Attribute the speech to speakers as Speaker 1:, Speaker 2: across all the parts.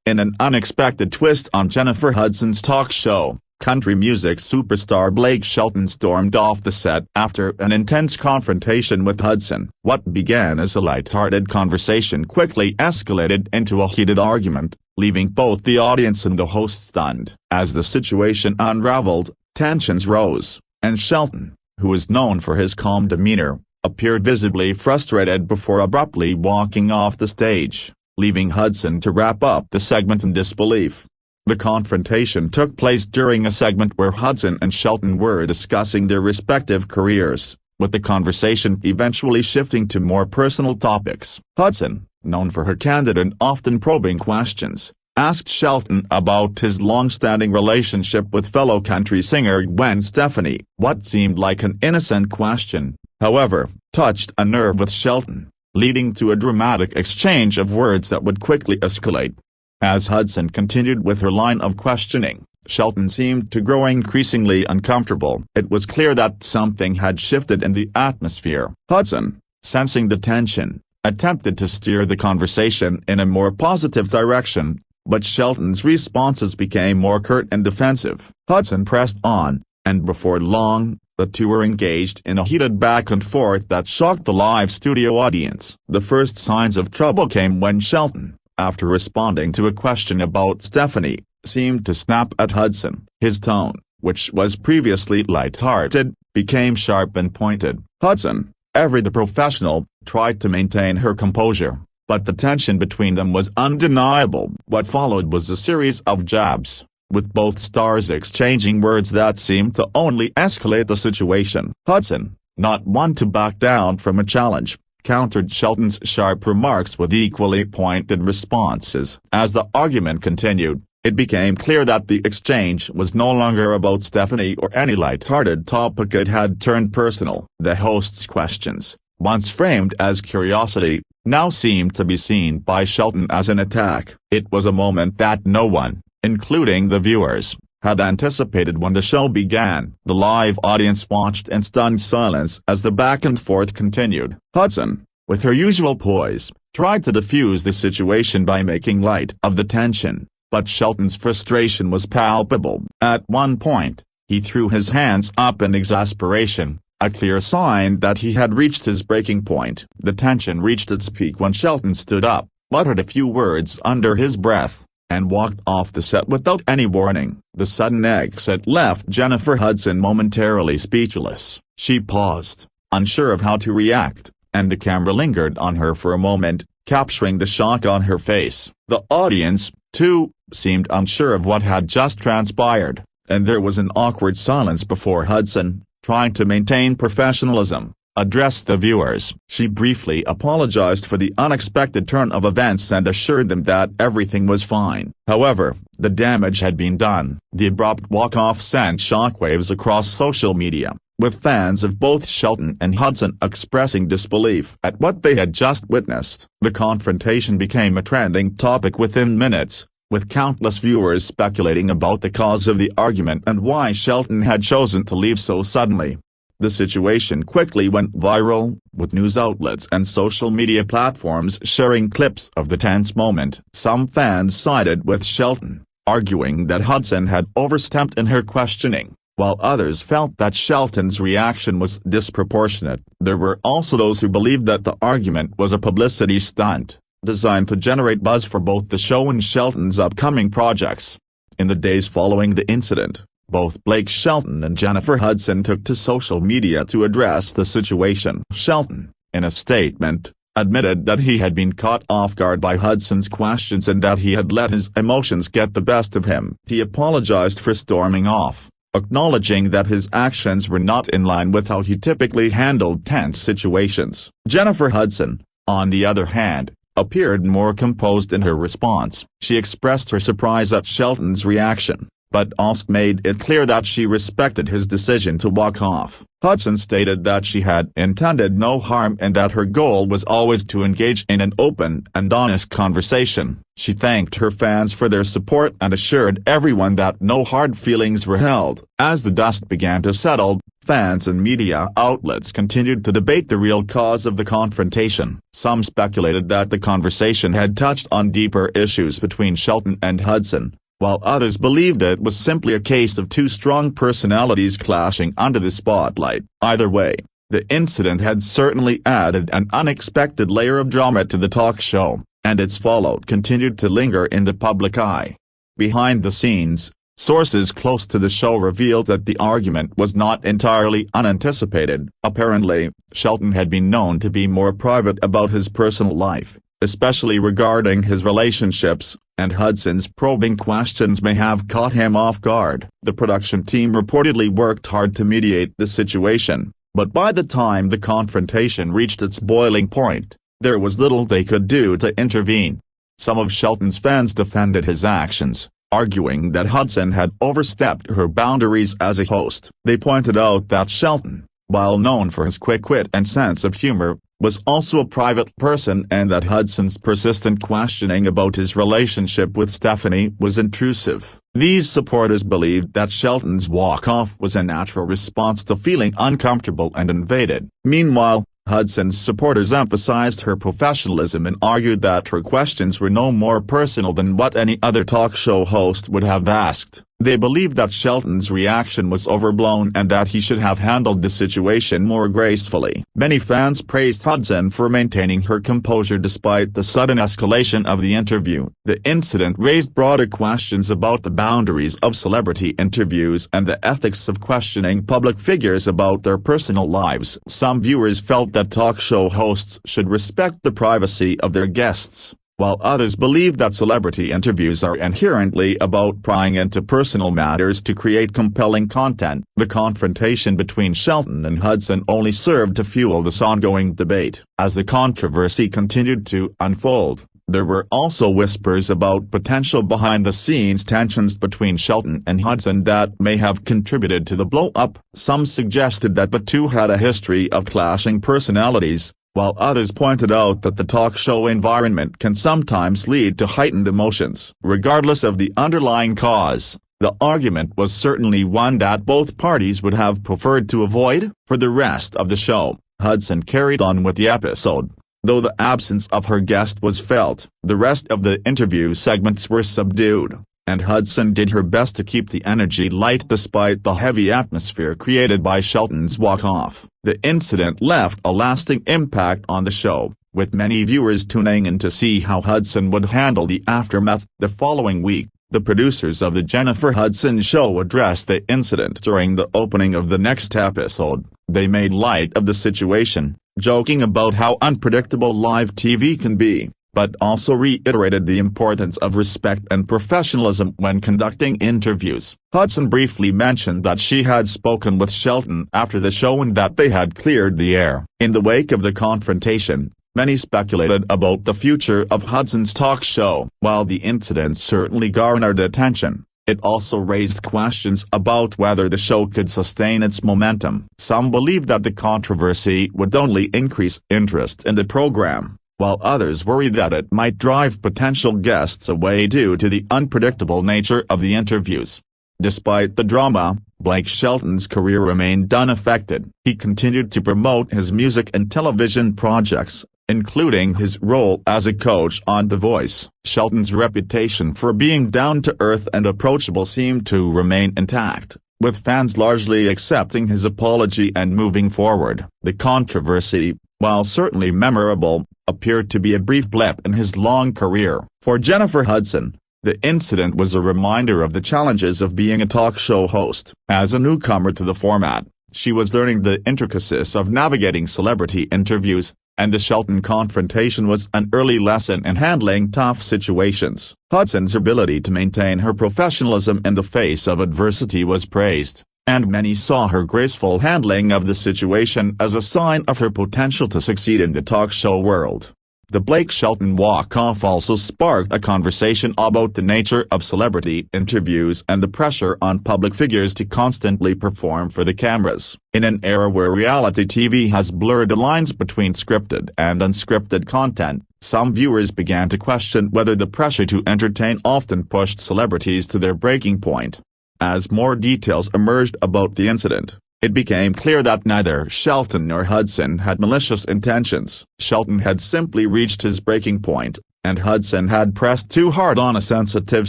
Speaker 1: In an unexpected twist on Jennifer Hudson's talk show, country music superstar Blake Shelton stormed off the set after an intense confrontation with Hudson. What began as a light-hearted conversation quickly escalated into a heated argument, leaving both the audience and the host stunned. As the situation unraveled, tensions rose, and Shelton, who is known for his calm demeanor, appeared visibly frustrated before abruptly walking off the stage, leaving Hudson to wrap up the segment in disbelief. The confrontation took place during a segment where Hudson and Shelton were discussing their respective careers, with the conversation eventually shifting to more personal topics. Hudson, known for her candid and often probing questions, asked Shelton about his long-standing relationship with fellow country singer Gwen Stefani. What seemed like an innocent question, however, touched a nerve with Shelton, leading to a dramatic exchange of words that would quickly escalate. As Hudson continued with her line of questioning, Shelton seemed to grow increasingly uncomfortable. It was clear that something had shifted in the atmosphere. Hudson, sensing the tension, attempted to steer the conversation in a more positive direction, but Shelton's responses became more curt and defensive. Hudson pressed on, and before long, the two were engaged in a heated back-and-forth that shocked the live studio audience. The first signs of trouble came when Shelton, after responding to a question about Stefani, seemed to snap at Hudson. His tone, which was previously light-hearted, became sharp and pointed. Hudson, ever the professional, tried to maintain her composure, but the tension between them was undeniable. What followed was a series of jabs, with both stars exchanging words that seemed to only escalate the situation. Hudson, not one to back down from a challenge, countered Shelton's sharp remarks with equally pointed responses. As the argument continued, it became clear that the exchange was no longer about Stefani or any light-hearted topic. It had turned personal. The host's questions, once framed as curiosity, now seemed to be seen by Shelton as an attack. It was a moment that no one, including the viewers, had anticipated when the show began. The live audience watched in stunned silence as the back-and-forth continued. Hudson, with her usual poise, tried to diffuse the situation by making light of the tension, but Shelton's frustration was palpable. At one point, he threw his hands up in exasperation, a clear sign that he had reached his breaking point. The tension reached its peak when Shelton stood up, muttered a few words under his breath, and walked off the set without any warning. The sudden exit left Jennifer Hudson momentarily speechless. She paused, unsure of how to react, and the camera lingered on her for a moment, capturing the shock on her face. The audience, too, seemed unsure of what had just transpired, and there was an awkward silence before Hudson, trying to maintain professionalism, addressed the viewers. She briefly apologized for the unexpected turn of events and assured them that everything was fine. However, the damage had been done. The abrupt walk-off sent shockwaves across social media, with fans of both Shelton and Hudson expressing disbelief at what they had just witnessed. The confrontation became a trending topic within minutes, with countless viewers speculating about the cause of the argument and why Shelton had chosen to leave so suddenly. The situation quickly went viral, with news outlets and social media platforms sharing clips of the tense moment. Some fans sided with Shelton, arguing that Hudson had overstepped in her questioning, while others felt that Shelton's reaction was disproportionate. There were also those who believed that the argument was a publicity stunt, designed to generate buzz for both the show and Shelton's upcoming projects. In the days following the incident, both Blake Shelton and Jennifer Hudson took to social media to address the situation. Shelton, in a statement, admitted that he had been caught off guard by Hudson's questions and that he had let his emotions get the best of him. He apologized for storming off, acknowledging that his actions were not in line with how he typically handled tense situations. Jennifer Hudson, on the other hand, appeared more composed in her response. She expressed her surprise at Shelton's reaction, but also made it clear that she respected his decision to walk off. Hudson stated that she had intended no harm and that her goal was always to engage in an open and honest conversation. She thanked her fans for their support and assured everyone that no hard feelings were held. As the dust began to settle, Fans and media outlets continued to debate the real cause of the confrontation. Some speculated that the conversation had touched on deeper issues between Shelton and Hudson, while others believed it was simply a case of two strong personalities clashing under the spotlight. Either way, the incident had certainly added an unexpected layer of drama to the talk show, and its fallout continued to linger in the public eye. Behind the scenes, sources close to the show revealed that the argument was not entirely unanticipated. Apparently, Shelton had been known to be more private about his personal life, especially regarding his relationships, and Hudson's probing questions may have caught him off guard. The production team reportedly worked hard to mediate the situation, but by the time the confrontation reached its boiling point, there was little they could do to intervene. Some of Shelton's fans defended his actions, arguing that Hudson had overstepped her boundaries as a host. They pointed out that Shelton, while known for his quick wit and sense of humor, was also a private person, and that Hudson's persistent questioning about his relationship with Stephanie was intrusive. These supporters believed that Shelton's walk-off was a natural response to feeling uncomfortable and invaded. Meanwhile, Hudson's supporters emphasized her professionalism and argued that her questions were no more personal than what any other talk show host would have asked. They believed that Shelton's reaction was overblown and that he should have handled the situation more gracefully. Many fans praised Hudson for maintaining her composure despite the sudden escalation of the interview. The incident raised broader questions about the boundaries of celebrity interviews and the ethics of questioning public figures about their personal lives. Some viewers felt that talk show hosts should respect the privacy of their guests, while others believed that celebrity interviews are inherently about prying into personal matters to create compelling content. The confrontation between Shelton and Hudson only served to fuel this ongoing debate. As the controversy continued to unfold, there were also whispers about potential behind-the-scenes tensions between Shelton and Hudson that may have contributed to the blow-up. Some suggested that the two had a history of clashing personalities, while others pointed out that the talk show environment can sometimes lead to heightened emotions. Regardless of the underlying cause, the argument was certainly one that both parties would have preferred to avoid. For the rest of the show, Hudson carried on with the episode. Though the absence of her guest was felt, the rest of the interview segments were subdued, and Hudson did her best to keep the energy light despite the heavy atmosphere created by Shelton's walk-off. The incident left a lasting impact on the show, with many viewers tuning in to see how Hudson would handle the aftermath. The following week, the producers of The Jennifer Hudson Show addressed the incident during the opening of the next episode. They made light of the situation, joking about how unpredictable live TV can be, but also reiterated the importance of respect and professionalism when conducting interviews. Hudson briefly mentioned that she had spoken with Shelton after the show and that they had cleared the air. In the wake of the confrontation, many speculated about the future of Hudson's talk show. While the incident certainly garnered attention, it also raised questions about whether the show could sustain its momentum. Some believed that the controversy would only increase interest in the program, while others worried that it might drive potential guests away due to the unpredictable nature of the interviews. Despite the drama, Blake Shelton's career remained unaffected. He continued to promote his music and television projects, including his role as a coach on The Voice. Shelton's reputation for being down-to-earth and approachable seemed to remain intact, with fans largely accepting his apology and moving forward. The controversy, while certainly memorable, appeared to be a brief blip in his long career. For Jennifer Hudson, the incident was a reminder of the challenges of being a talk show host. As a newcomer to the format, she was learning the intricacies of navigating celebrity interviews, and the Shelton confrontation was an early lesson in handling tough situations. Hudson's ability to maintain her professionalism in the face of adversity was praised, and many saw her graceful handling of the situation as a sign of her potential to succeed in the talk show world. The Blake Shelton walk-off also sparked a conversation about the nature of celebrity interviews and the pressure on public figures to constantly perform for the cameras. In an era where reality TV has blurred the lines between scripted and unscripted content, some viewers began to question whether the pressure to entertain often pushed celebrities to their breaking point. As more details emerged about the incident, It became clear that neither Shelton nor Hudson had malicious intentions. Shelton had simply reached his breaking point, and Hudson had pressed too hard on a sensitive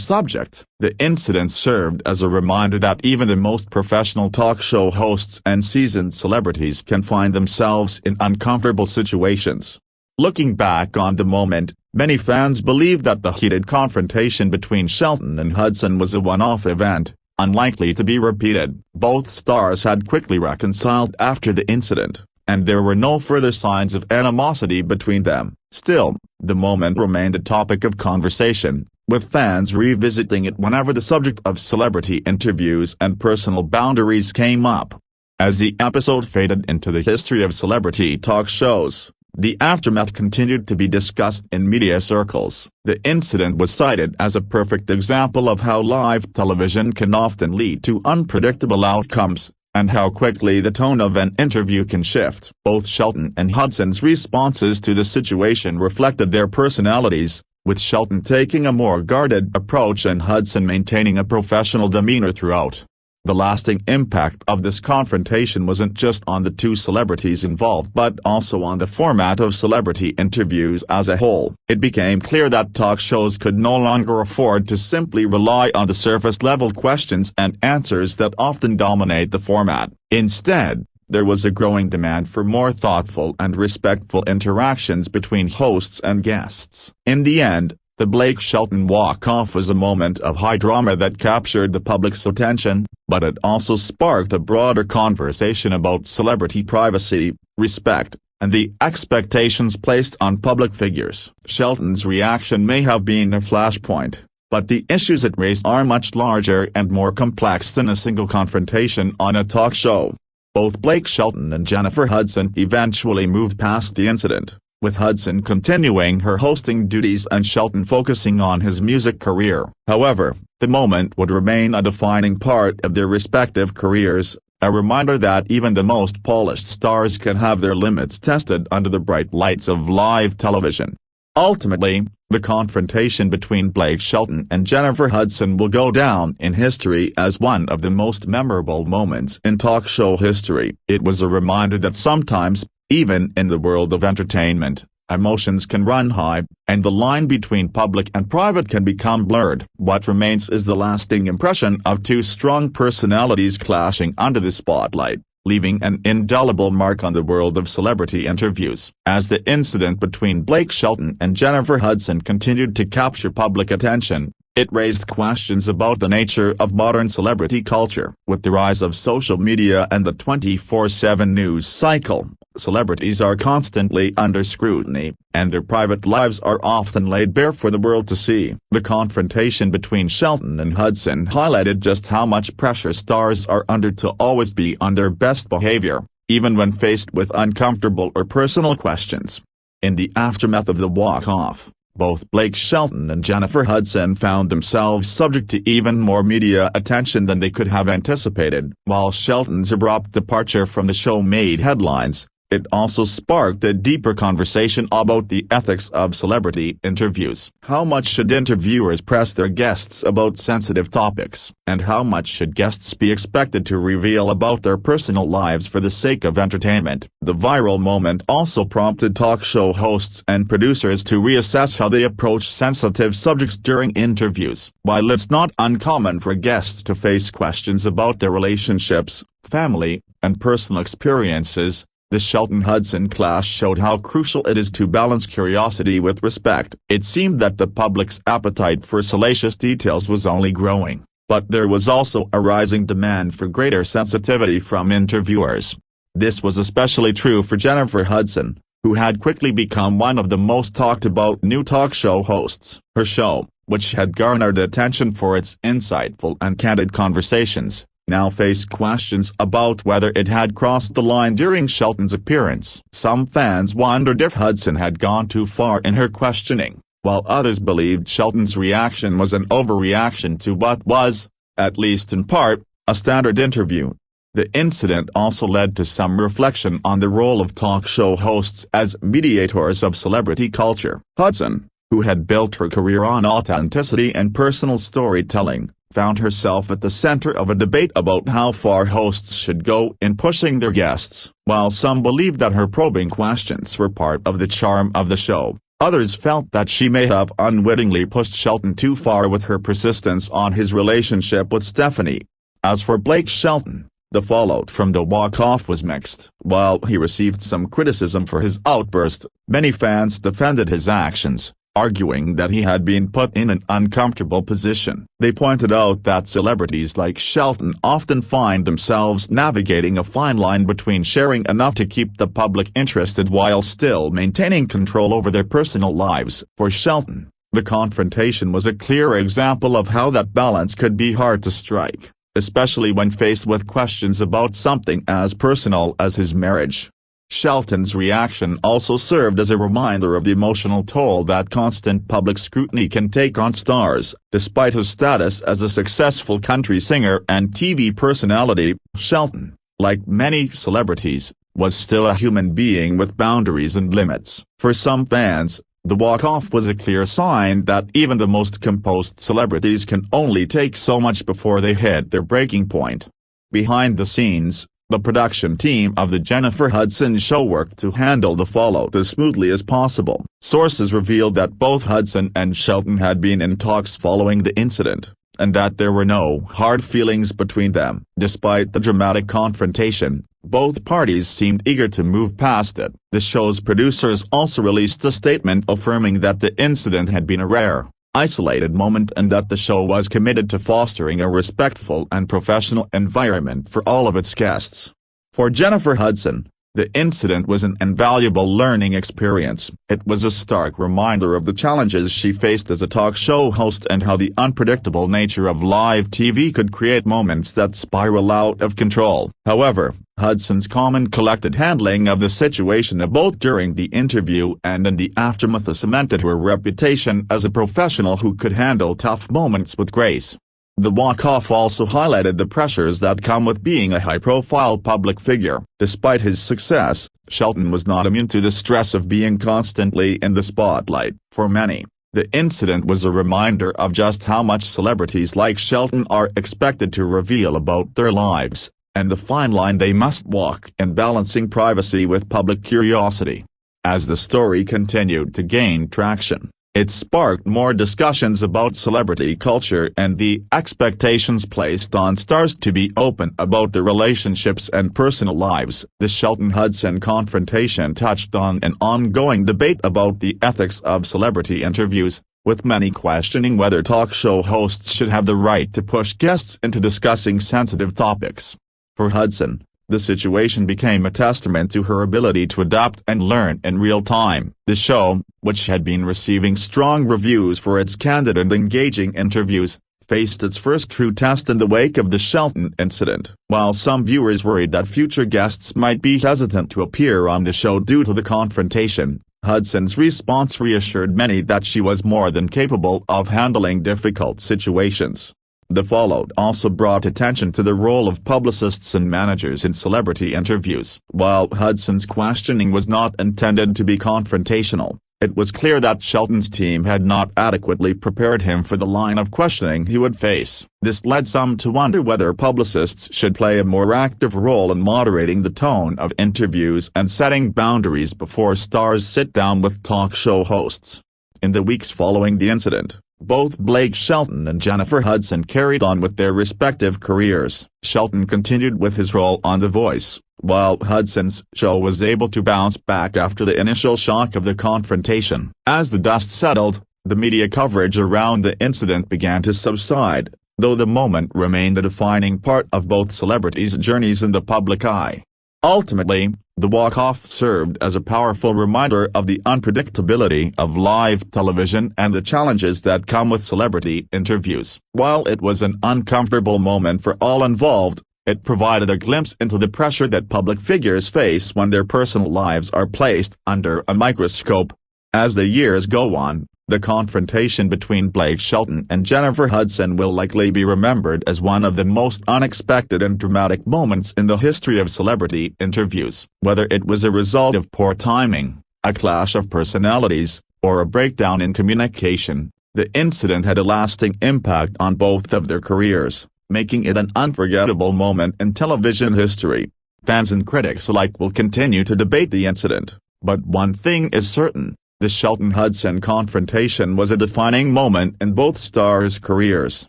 Speaker 1: subject. The incident served as a reminder that even the most professional talk show hosts and seasoned celebrities can find themselves in uncomfortable situations. Looking back on the moment, many fans believe that the heated confrontation between Shelton and Hudson was a one-off event, unlikely to be repeated. Both stars had quickly reconciled after the incident, and there were no further signs of animosity between them. Still, the moment remained a topic of conversation, with fans revisiting it whenever the subject of celebrity interviews and personal boundaries came up. As the episode faded into the history of celebrity talk shows, the aftermath continued to be discussed in media circles. The incident was cited as a perfect example of how live television can often lead to unpredictable outcomes, and how quickly the tone of an interview can shift. Both Shelton and Hudson's responses to the situation reflected their personalities, with Shelton taking a more guarded approach and Hudson maintaining a professional demeanor throughout. The lasting impact of this confrontation wasn't just on the two celebrities involved but also on the format of celebrity interviews as a whole. It became clear that talk shows could no longer afford to simply rely on the surface-level questions and answers that often dominate the format. Instead, there was a growing demand for more thoughtful and respectful interactions between hosts and guests. In the end, the Blake Shelton walk-off was a moment of high drama that captured the public's attention, but it also sparked a broader conversation about celebrity privacy, respect, and the expectations placed on public figures. Shelton's reaction may have been a flashpoint, but the issues it raised are much larger and more complex than a single confrontation on a talk show. Both Blake Shelton and Jennifer Hudson eventually moved past the incident, with Hudson continuing her hosting duties and Shelton focusing on his music career. However, the moment would remain a defining part of their respective careers, a reminder that even the most polished stars can have their limits tested under the bright lights of live television. Ultimately, the confrontation between Blake Shelton and Jennifer Hudson will go down in history as one of the most memorable moments in talk show history. It was a reminder that sometimes, even in the world of entertainment, emotions can run high, and the line between public and private can become blurred. What remains is the lasting impression of two strong personalities clashing under the spotlight, leaving an indelible mark on the world of celebrity interviews. As the incident between Blake Shelton and Jennifer Hudson continued to capture public attention, it raised questions about the nature of modern celebrity culture. With the rise of social media and the 24/7 news cycle, celebrities are constantly under scrutiny, and their private lives are often laid bare for the world to see. The confrontation between Shelton and Hudson highlighted just how much pressure stars are under to always be on their best behavior, even when faced with uncomfortable or personal questions. In the aftermath of the walk-off, both Blake Shelton and Jennifer Hudson found themselves subject to even more media attention than they could have anticipated. While Shelton's abrupt departure from the show made headlines, it also sparked a deeper conversation about the ethics of celebrity interviews. How much should interviewers press their guests about sensitive topics? And how much should guests be expected to reveal about their personal lives for the sake of entertainment? The viral moment also prompted talk show hosts and producers to reassess how they approach sensitive subjects during interviews. While it's not uncommon for guests to face questions about their relationships, family, and personal experiences, the Shelton-Hudson clash showed how crucial it is to balance curiosity with respect. It seemed that the public's appetite for salacious details was only growing, but there was also a rising demand for greater sensitivity from interviewers. This was especially true for Jennifer Hudson, who had quickly become one of the most talked-about new talk show hosts. Her show, which had garnered attention for its insightful and candid conversations, now faced questions about whether it had crossed the line during Shelton's appearance. Some fans wondered if Hudson had gone too far in her questioning, while others believed Shelton's reaction was an overreaction to what was, at least in part, a standard interview. The incident also led to some reflection on the role of talk show hosts as mediators of celebrity culture. Hudson, who had built her career on authenticity and personal storytelling, found herself at the center of a debate about how far hosts should go in pushing their guests. While some believed that her probing questions were part of the charm of the show, others felt that she may have unwittingly pushed Shelton too far with her persistence on his relationship with Stephanie. As for Blake Shelton, the fallout from the walk-off was mixed. While he received some criticism for his outburst, many fans defended his actions, arguing that he had been put in an uncomfortable position. They pointed out that celebrities like Shelton often find themselves navigating a fine line between sharing enough to keep the public interested while still maintaining control over their personal lives. For Shelton, the confrontation was a clear example of how that balance could be hard to strike, especially when faced with questions about something as personal as his marriage. Shelton's reaction also served as a reminder of the emotional toll that constant public scrutiny can take on stars. Despite his status as a successful country singer and TV personality, Shelton, like many celebrities, was still a human being with boundaries and limits. For some fans, the walk-off was a clear sign that even the most composed celebrities can only take so much before they hit their breaking point. Behind the scenes, the production team of the Jennifer Hudson show worked to handle the fallout as smoothly as possible. Sources revealed that both Hudson and Shelton had been in talks following the incident, and that there were no hard feelings between them. Despite the dramatic confrontation, both parties seemed eager to move past it. The show's producers also released a statement affirming that the incident had been a rare, isolated moment and that the show was committed to fostering a respectful and professional environment for all of its guests. For Jennifer Hudson, the incident was an invaluable learning experience. It was a stark reminder of the challenges she faced as a talk show host and how the unpredictable nature of live TV could create moments that spiral out of control. However, Hudson's calm and collected handling of the situation both during the interview and in the aftermath cemented her reputation as a professional who could handle tough moments with grace. The walk-off also highlighted the pressures that come with being a high-profile public figure. Despite his success, Shelton was not immune to the stress of being constantly in the spotlight. For many, the incident was a reminder of just how much celebrities like Shelton are expected to reveal about their lives, and the fine line they must walk in balancing privacy with public curiosity. As the story continued to gain traction, it sparked more discussions about celebrity culture and the expectations placed on stars to be open about their relationships and personal lives. The Shelton-Hudson confrontation touched on an ongoing debate about the ethics of celebrity interviews, with many questioning whether talk show hosts should have the right to push guests into discussing sensitive topics. For Hudson, the situation became a testament to her ability to adapt and learn in real time. The show, which had been receiving strong reviews for its candid and engaging interviews, faced its first true test in the wake of the Shelton incident. While some viewers worried that future guests might be hesitant to appear on the show due to the confrontation, Hudson's response reassured many that she was more than capable of handling difficult situations. The fallout also brought attention to the role of publicists and managers in celebrity interviews. While Hudson's questioning was not intended to be confrontational, it was clear that Shelton's team had not adequately prepared him for the line of questioning he would face. This led some to wonder whether publicists should play a more active role in moderating the tone of interviews and setting boundaries before stars sit down with talk show hosts. In the weeks following the incident, both Blake Shelton and Jennifer Hudson carried on with their respective careers. Shelton continued with his role on The Voice, while Hudson's show was able to bounce back after the initial shock of the confrontation. As the dust settled, the media coverage around the incident began to subside, though the moment remained a defining part of both celebrities' journeys in the public eye. Ultimately, the walk-off served as a powerful reminder of the unpredictability of live television and the challenges that come with celebrity interviews. While it was an uncomfortable moment for all involved, it provided a glimpse into the pressure that public figures face when their personal lives are placed under a microscope. As the years go on, the confrontation between Blake Shelton and Jennifer Hudson will likely be remembered as one of the most unexpected and dramatic moments in the history of celebrity interviews. Whether it was a result of poor timing, a clash of personalities, or a breakdown in communication, The incident had a lasting impact on both of their careers, making it an unforgettable moment in television history. Fans and critics alike will continue to debate the incident, but one thing is certain: the Shelton-Hudson confrontation was a defining moment in both stars' careers.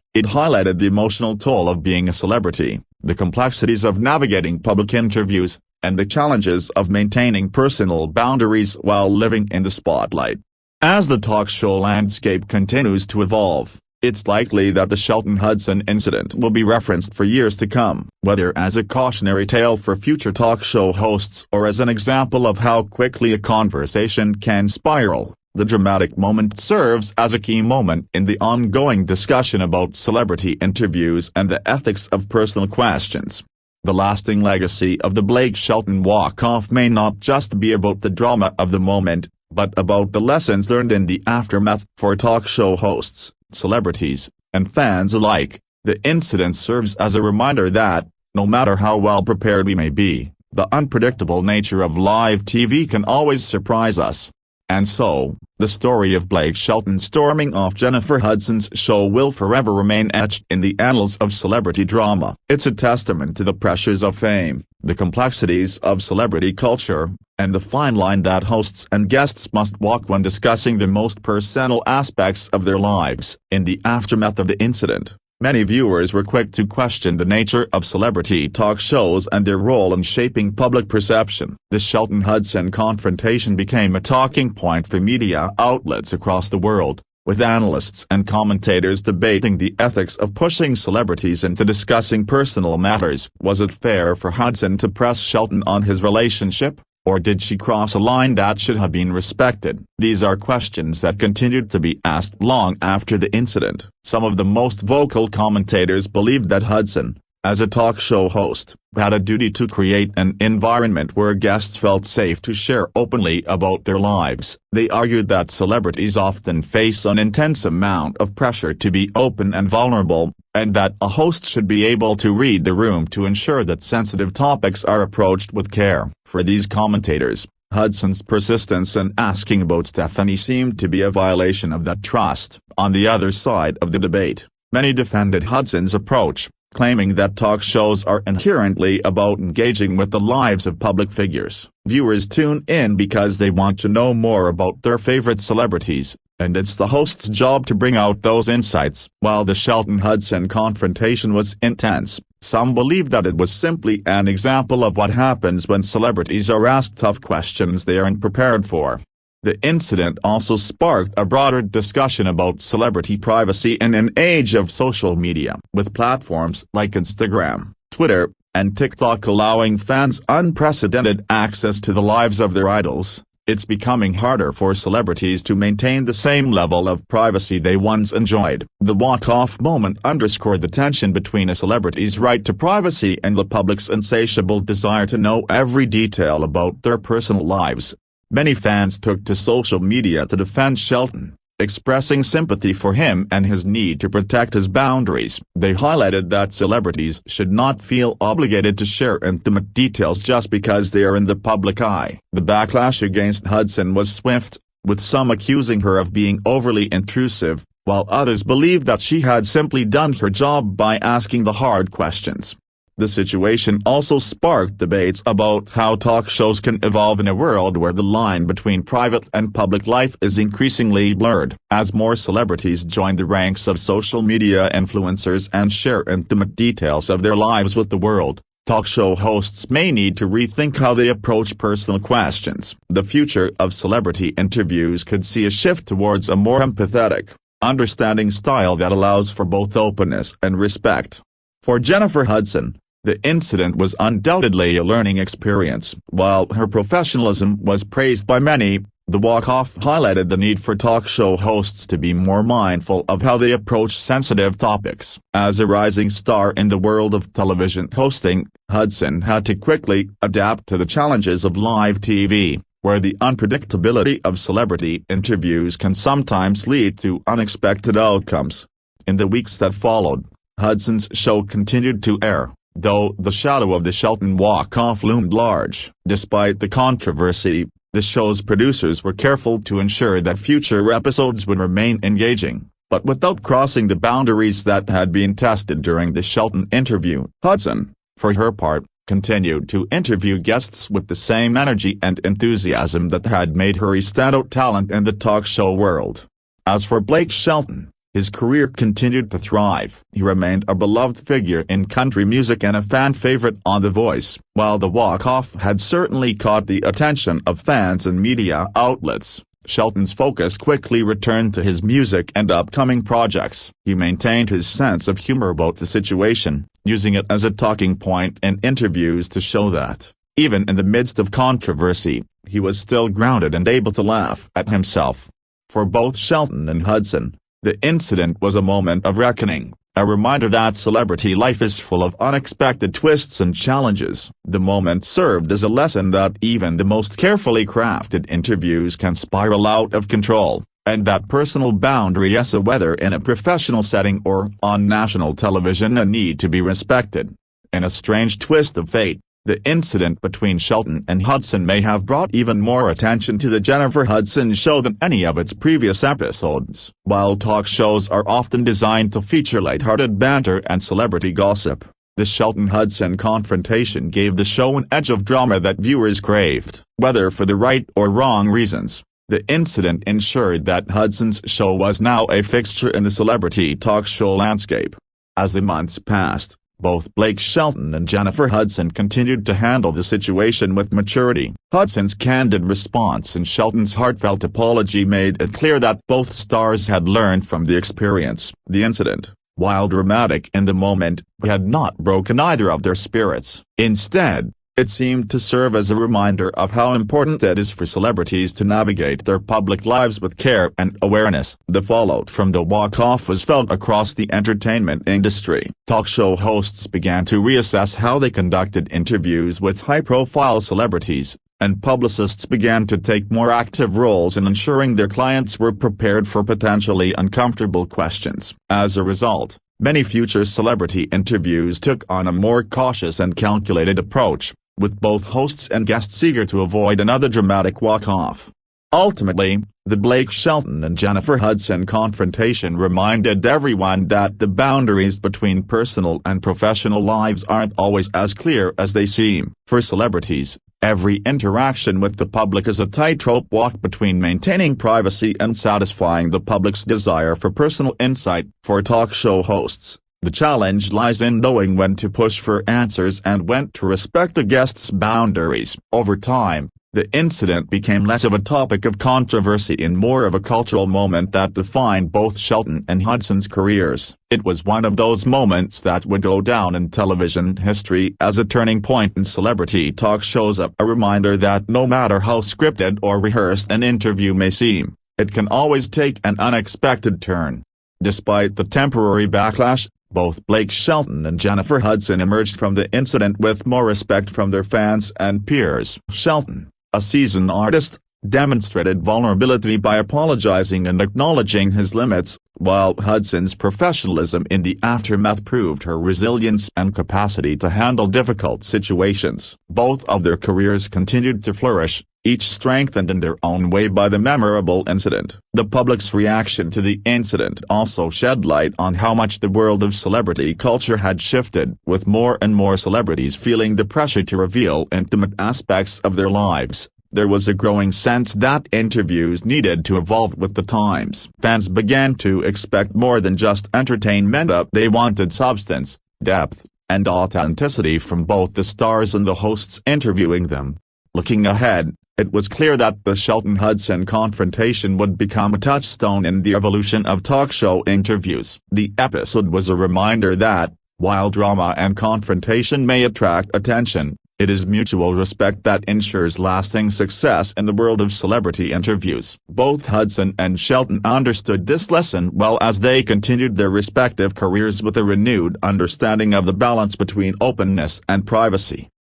Speaker 1: It highlighted the emotional toll of being a celebrity, the complexities of navigating public interviews, and the challenges of maintaining personal boundaries while living in the spotlight. As the talk show landscape continues to evolve, it's likely that the Shelton-Hudson incident will be referenced for years to come, whether as a cautionary tale for future talk show hosts or as an example of how quickly a conversation can spiral. The dramatic moment serves as a key moment in the ongoing discussion about celebrity interviews and the ethics of personal questions. The lasting legacy of the Blake Shelton walk-off may not just be about the drama of the moment, but about the lessons learned in the aftermath for talk show hosts, celebrities, and fans alike. The incident serves as a reminder that, no matter how well prepared we may be, the unpredictable nature of live TV can always surprise us. And so, the story of Blake Shelton storming off Jennifer Hudson's show will forever remain etched in the annals of celebrity drama. It's a testament to the pressures of fame, the complexities of celebrity culture, and the fine line that hosts and guests must walk when discussing the most personal aspects of their lives. In the aftermath of the incident, many viewers were quick to question the nature of celebrity talk shows and their role in shaping public perception. The Shelton-Hudson confrontation became a talking point for media outlets across the world, with analysts and commentators debating the ethics of pushing celebrities into discussing personal matters. Was it fair for Hudson to press Shelton on his relationship, or did she cross a line that should have been respected? These are questions that continued to be asked long after the incident. Some of the most vocal commentators believed that Hudson, as a talk show host, had a duty to create an environment where guests felt safe to share openly about their lives. They argued that celebrities often face an intense amount of pressure to be open and vulnerable, and that a host should be able to read the room to ensure that sensitive topics are approached with care. For these commentators, Hudson's persistence in asking about Stephanie seemed to be a violation of that trust. On the other side of the debate, many defended Hudson's approach, claiming that talk shows are inherently about engaging with the lives of public figures. Viewers tune in because they want to know more about their favorite celebrities, and it's the host's job to bring out those insights. While the Shelton-Hudson confrontation was intense, some believe that it was simply an example of what happens when celebrities are asked tough questions they aren't prepared for. The incident also sparked a broader discussion about celebrity privacy in an age of social media. With platforms like Instagram, Twitter, and TikTok allowing fans unprecedented access to the lives of their idols, it's becoming harder for celebrities to maintain the same level of privacy they once enjoyed. The walk-off moment underscored the tension between a celebrity's right to privacy and the public's insatiable desire to know every detail about their personal lives. Many fans took to social media to defend Shelton, expressing sympathy for him and his need to protect his boundaries. They highlighted that celebrities should not feel obligated to share intimate details just because they are in the public eye. The backlash against Hudson was swift, with some accusing her of being overly intrusive, while others believed that she had simply done her job by asking the hard questions. The situation also sparked debates about how talk shows can evolve in a world where the line between private and public life is increasingly blurred. As more celebrities join the ranks of social media influencers and share intimate details of their lives with the world, talk show hosts may need to rethink how they approach personal questions. The future of celebrity interviews could see a shift towards a more empathetic, understanding style that allows for both openness and respect. For Jennifer Hudson, the incident was undoubtedly a learning experience. While her professionalism was praised by many, the walk-off highlighted the need for talk show hosts to be more mindful of how they approach sensitive topics. As a rising star in the world of television hosting, Hudson had to quickly adapt to the challenges of live TV, where the unpredictability of celebrity interviews can sometimes lead to unexpected outcomes. In the weeks that followed, Hudson's show continued to air, though the shadow of the Shelton walk-off loomed large. Despite the controversy, the show's producers were careful to ensure that future episodes would remain engaging. but without crossing the boundaries that had been tested during the Shelton interview. Hudson, for her part, continued to interview guests with the same energy and enthusiasm that had made her a standout talent in the talk show world. As for Blake Shelton, his career continued to thrive. He remained a beloved figure in country music and a fan favorite on The Voice. While the walk-off had certainly caught the attention of fans and media outlets, Shelton's focus quickly returned to his music and upcoming projects. He maintained his sense of humor about the situation, using it as a talking point in interviews to show that, even in the midst of controversy, he was still grounded and able to laugh at himself. For both Shelton and Hudson, the incident was a moment of reckoning, a reminder that celebrity life is full of unexpected twists and challenges. The moment served as a lesson that even the most carefully crafted interviews can spiral out of control, and that personal boundaries, whether in a professional setting or on national television, need to be respected. In a strange twist of fate, the incident between Shelton and Hudson may have brought even more attention to the Jennifer Hudson show than any of its previous episodes. While talk shows are often designed to feature lighthearted banter and celebrity gossip, the Shelton-Hudson confrontation gave the show an edge of drama that viewers craved. Whether for the right or wrong reasons, the incident ensured that Hudson's show was now a fixture in the celebrity talk show landscape. As the months passed, both Blake Shelton and Jennifer Hudson continued to handle the situation with maturity. Hudson's candid response and Shelton's heartfelt apology made it clear that both stars had learned from the experience. The incident, while dramatic in the moment, had not broken either of their spirits. Instead, it seemed to serve as a reminder of how important it is for celebrities to navigate their public lives with care and awareness. The fallout from the walk-off was felt across the entertainment industry. Talk show hosts began to reassess how they conducted interviews with high-profile celebrities, and publicists began to take more active roles in ensuring their clients were prepared for potentially uncomfortable questions. As a result, many future celebrity interviews took on a more cautious and calculated approach, with both hosts and guests eager to avoid another dramatic walk-off. Ultimately, the Blake Shelton and Jennifer Hudson confrontation reminded everyone that the boundaries between personal and professional lives aren't always as clear as they seem. For celebrities, every interaction with the public is a tightrope walk between maintaining privacy and satisfying the public's desire for personal insight. For talk show hosts, the challenge lies in knowing when to push for answers and when to respect a guest's boundaries. Over time, the incident became less of a topic of controversy and more of a cultural moment that defined both Shelton and Hudson's careers. It was one of those moments that would go down in television history as a turning point in celebrity talk shows, a reminder that no matter how scripted or rehearsed an interview may seem, it can always take an unexpected turn. Despite the temporary backlash, both Blake Shelton and Jennifer Hudson emerged from the incident with more respect from their fans and peers. Shelton, a seasoned artist, demonstrated vulnerability by apologizing and acknowledging his limits, while Hudson's professionalism in the aftermath proved her resilience and capacity to handle difficult situations. Both of their careers continued to flourish, each strengthened in their own way by the memorable incident. The public's reaction to the incident also shed light on how much the world of celebrity culture had shifted, with more and more celebrities feeling the pressure to reveal intimate aspects of their lives. There was a growing sense that interviews needed to evolve with the times. Fans began to expect more than just entertainment. They wanted substance, depth, and authenticity from both the stars and the hosts interviewing them. Looking ahead, it was clear that the Shelton-Hudson confrontation would become a touchstone in the evolution of talk show interviews. The episode was a reminder that, while drama and confrontation may attract attention, it is mutual respect that ensures lasting success in the world of celebrity interviews. Both Hudson and Shelton understood this lesson well as they continued their respective careers with a renewed understanding of the balance between openness and privacy.